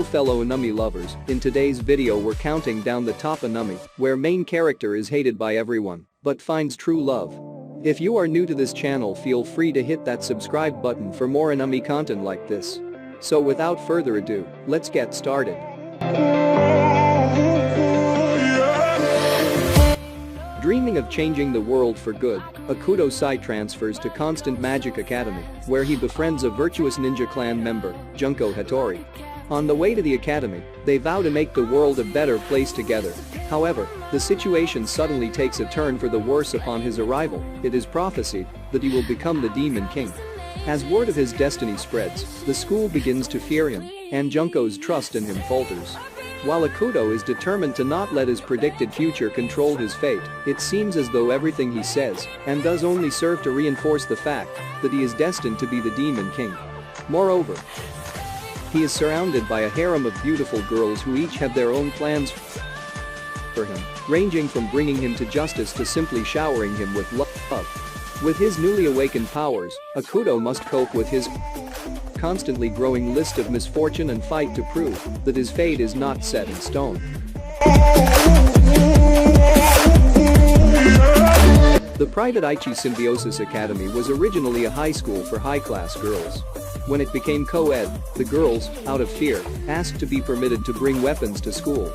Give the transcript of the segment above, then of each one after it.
Hello fellow anime lovers, in today's video we're counting down the top anime where main character is hated by everyone but finds true love. If you are new to this channel, feel free to hit that subscribe button for more anime content like this. So without further ado, let's get started. Dreaming of changing the world for good, Akuto Sai transfers to Constant Magic Academy, where he befriends a virtuous ninja clan member, Junko Hattori. On the way to the academy, they vow to make the world a better place together. However, the situation suddenly takes a turn for the worse upon his arrival. It is prophesied that he will become the Demon King. As word of his destiny spreads, the school begins to fear him, and Junko's trust in him falters. While Akuto is determined to not let his predicted future control his fate, it seems as though everything he says and does only serve to reinforce the fact that he is destined to be the Demon King. Moreover, he is surrounded by a harem of beautiful girls who each have their own plans for him, ranging from bringing him to justice to simply showering him with love. With his newly awakened powers, Akuto must cope with his constantly growing list of misfortune and fight to prove that his fate is not set in stone. The private Aichi Symbiosis Academy was originally a high school for high-class girls. When it became co-ed, the girls, out of fear, asked to be permitted to bring weapons to school.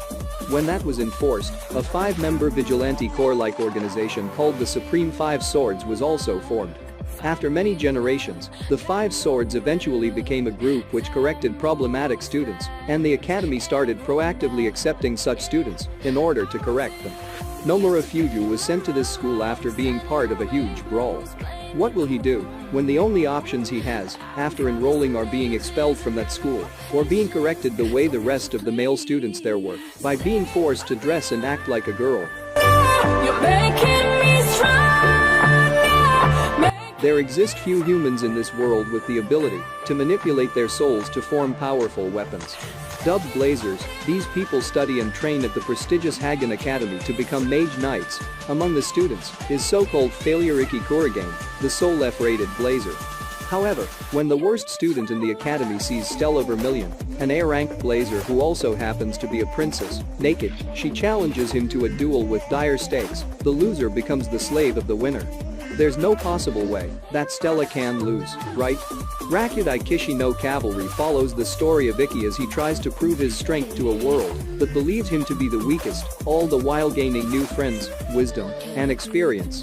When that was enforced, a 5-member vigilante corps-like organization called the Supreme Five Swords was also formed. After many generations, the Five Swords eventually became a group which corrected problematic students, and the academy started proactively accepting such students in order to correct them. Nomura Fuju was sent to this school after being part of a huge brawl. What will he do when the only options he has after enrolling are being expelled from that school or being corrected the way the rest of the male students there were, by being forced to dress and act like a girl? You're making me strong. There exist few humans in this world with the ability to manipulate their souls to form powerful weapons. Dubbed Blazers, these people study and train at the prestigious Hagen Academy to become mage knights. Among the students is so-called Failure Ikki Kurigane, the sole F-rated Blazer. However, when the worst student in the academy sees Stella Vermilion, an A-rank Blazer who also happens to be a princess, naked, she challenges him to a duel with dire stakes. The loser becomes the slave of the winner. There's no possible way that Stella can lose, right? Rakyudai Kishi no Cavalry follows the story of Ikki as he tries to prove his strength to a world that believes him to be the weakest, all the while gaining new friends, wisdom, and experience.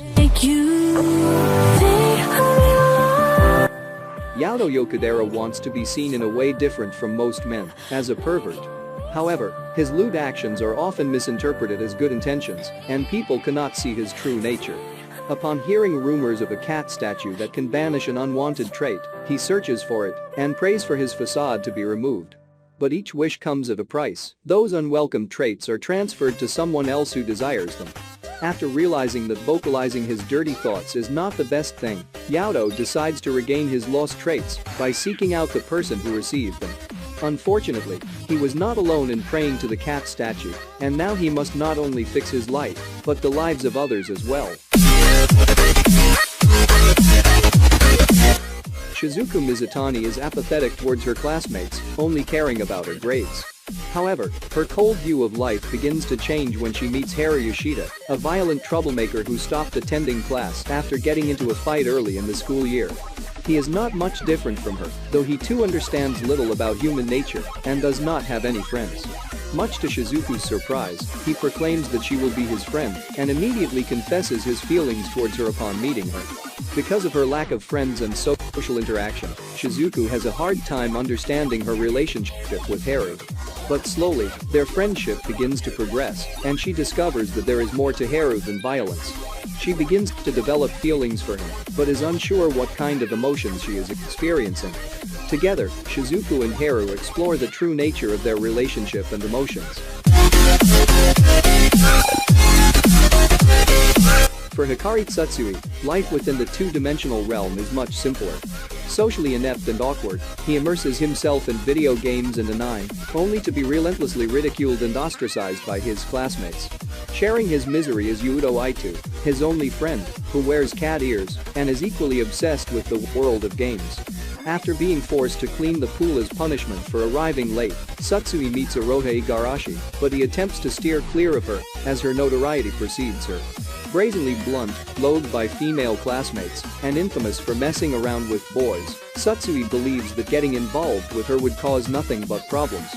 Yado Yokudera wants to be seen in a way different from most men, as a pervert. However, his lewd actions are often misinterpreted as good intentions, and people cannot see his true nature. Upon hearing rumors of a cat statue that can banish an unwanted trait, he searches for it and prays for his facade to be removed. But each wish comes at a price. Those unwelcome traits are transferred to someone else who desires them. After realizing that vocalizing his dirty thoughts is not the best thing, Yado decides to regain his lost traits by seeking out the person who received them. Unfortunately, he was not alone in praying to the cat statue, and now he must not only fix his life, but the lives of others as well. Shizuku Mizutani is apathetic towards her classmates, only caring about her grades. However, her cold view of life begins to change when she meets Haru Yoshida, a violent troublemaker who stopped attending class after getting into a fight early in the school year. He is not much different from her, though he too understands little about human nature and does not have any friends. Much to Shizuku's surprise, he proclaims that she will be his friend and immediately confesses his feelings towards her upon meeting her. Because of her lack of friends and social interaction, Shizuku has a hard time understanding her relationship with Haru. But slowly, their friendship begins to progress, and she discovers that there is more to Haru than violence. She begins to develop feelings for him, but is unsure what kind of emotions she is experiencing. Together, Shizuku and Haru explore the true nature of their relationship and emotions. For Hikari Tsutsui, life within the two-dimensional realm is much simpler. Socially inept and awkward, he immerses himself in video games and anime, only to be relentlessly ridiculed and ostracized by his classmates. Sharing his misery is Yudo Aitu, his only friend, who wears cat ears and is equally obsessed with the world of games. After being forced to clean the pool as punishment for arriving late, Sutsui meets Aroha Igarashi, but he attempts to steer clear of her as her notoriety precedes her. Brazenly blunt, loathed by female classmates, and infamous for messing around with boys, Sutsui believes that getting involved with her would cause nothing but problems.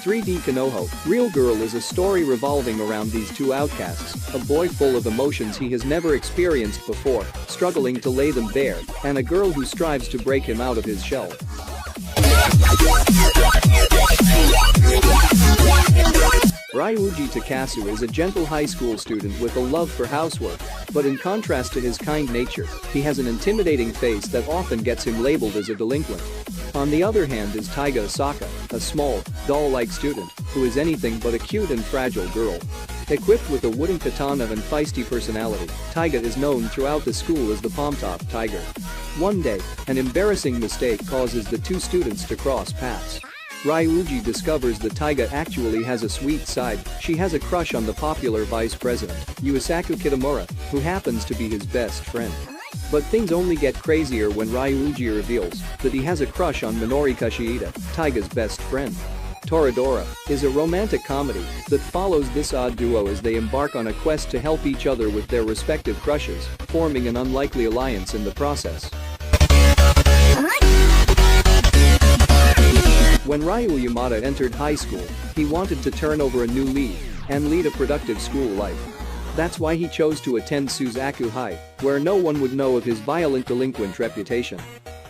3D Konoha, Real Girl is a story revolving around these two outcasts, a boy full of emotions he has never experienced before, struggling to lay them bare, and a girl who strives to break him out of his shell. Ryuji Takasu is a gentle high school student with a love for housework, but in contrast to his kind nature, he has an intimidating face that often gets him labeled as a delinquent. On the other hand is Taiga Asaka, a small, doll-like student who is anything but a cute and fragile girl. Equipped with a wooden katana and feisty personality, Taiga is known throughout the school as the Pom-Top Tiger. One day, an embarrassing mistake causes the two students to cross paths. Ryuji discovers that Taiga actually has a sweet side. She has a crush on the popular vice president, Yusaku Kitamura, who happens to be his best friend. But things only get crazier when Ryuji reveals that he has a crush on Minori Kushiida, Taiga's best friend. Toradora is a romantic comedy that follows this odd duo as they embark on a quest to help each other with their respective crushes, forming an unlikely alliance in the process. When Ryu Yamada entered high school, he wanted to turn over a new leaf and lead a productive school life. That's why he chose to attend Suzaku High, where no one would know of his violent delinquent reputation.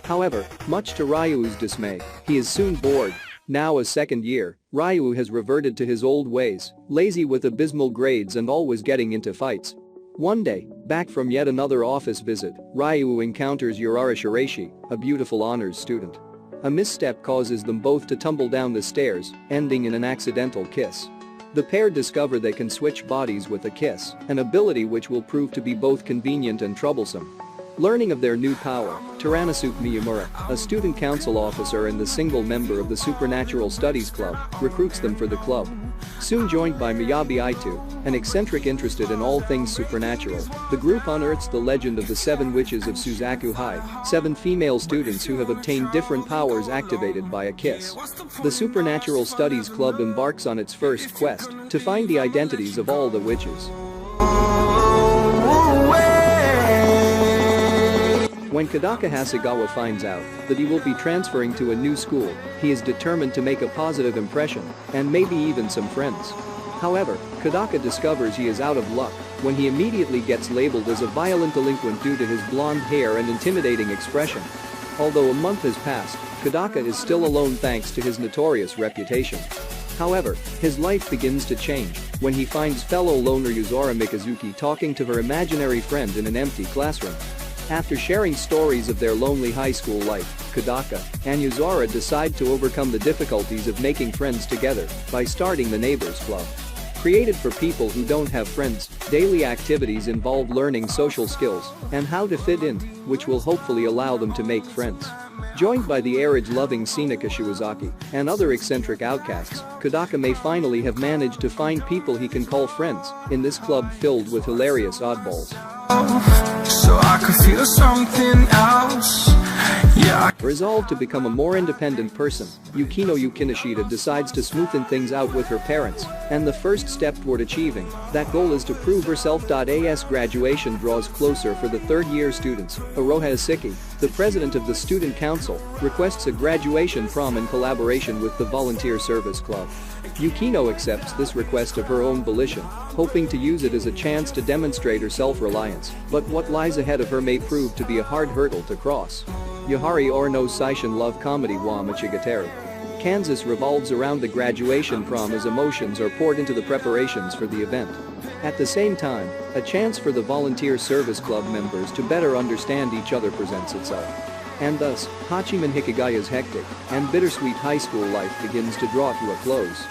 However, much to Ryu's dismay, he is soon bored. Now a second year, Ryu has reverted to his old ways, lazy with abysmal grades and always getting into fights. One day, back from yet another office visit, Ryu encounters Urara Shiraishi, a beautiful honors student. A misstep causes them both to tumble down the stairs, ending in an accidental kiss. The pair discover they can switch bodies with a kiss, an ability which will prove to be both convenient and troublesome. Learning of their new power, Teranosuke Miyamura, a student council officer and the single member of the Supernatural Studies Club, recruits them for the club. Soon joined by Miyabi Aitu, an eccentric interested in all things supernatural, the group unearths the legend of the 7 witches of Suzaku High, 7 female students who have obtained different powers activated by a kiss. The Supernatural Studies Club embarks on its first quest to find the identities of all the witches. When Kodaka Hasegawa finds out that he will be transferring to a new school, he is determined to make a positive impression and maybe even some friends. However, Kodaka discovers he is out of luck when he immediately gets labeled as a violent delinquent due to his blonde hair and intimidating expression. Although a month has passed, Kodaka is still alone thanks to his notorious reputation. However, his life begins to change when he finds fellow loner Yuzora Mikazuki talking to her imaginary friend in an empty classroom. After sharing stories of their lonely high school life, Kodaka and Yuzora decide to overcome the difficulties of making friends together by starting the Neighbors Club. Created for people who don't have friends, daily activities involve learning social skills and how to fit in, which will hopefully allow them to make friends. Joined by the marriage-loving Seneca Shiwazaki and other eccentric outcasts, Kodaka may finally have managed to find people he can call friends in this club filled with hilarious oddballs. So I could feel something else. Yeah. Resolved to become a more independent person, Yukino Yukinishida decides to smoothen things out with her parents, and the first step toward achieving that goal is to prove herself. As graduation draws closer for the third-year students, Aroha Isiki, the president of the student council, requests a graduation prom in collaboration with the Volunteer Service Club. Yukino accepts this request of her own volition, hoping to use it as a chance to demonstrate her self-reliance, but what lies ahead of her may prove to be a hard hurdle to cross. Yahari Orno Seishin love comedy wa Mochigatari. Kansas revolves around the graduation prom as emotions are poured into the preparations for the event. At the same time, a chance for the Volunteer Service Club members to better understand each other presents itself. And thus, Hachiman Hikigaya's hectic and bittersweet high school life begins to draw to a close.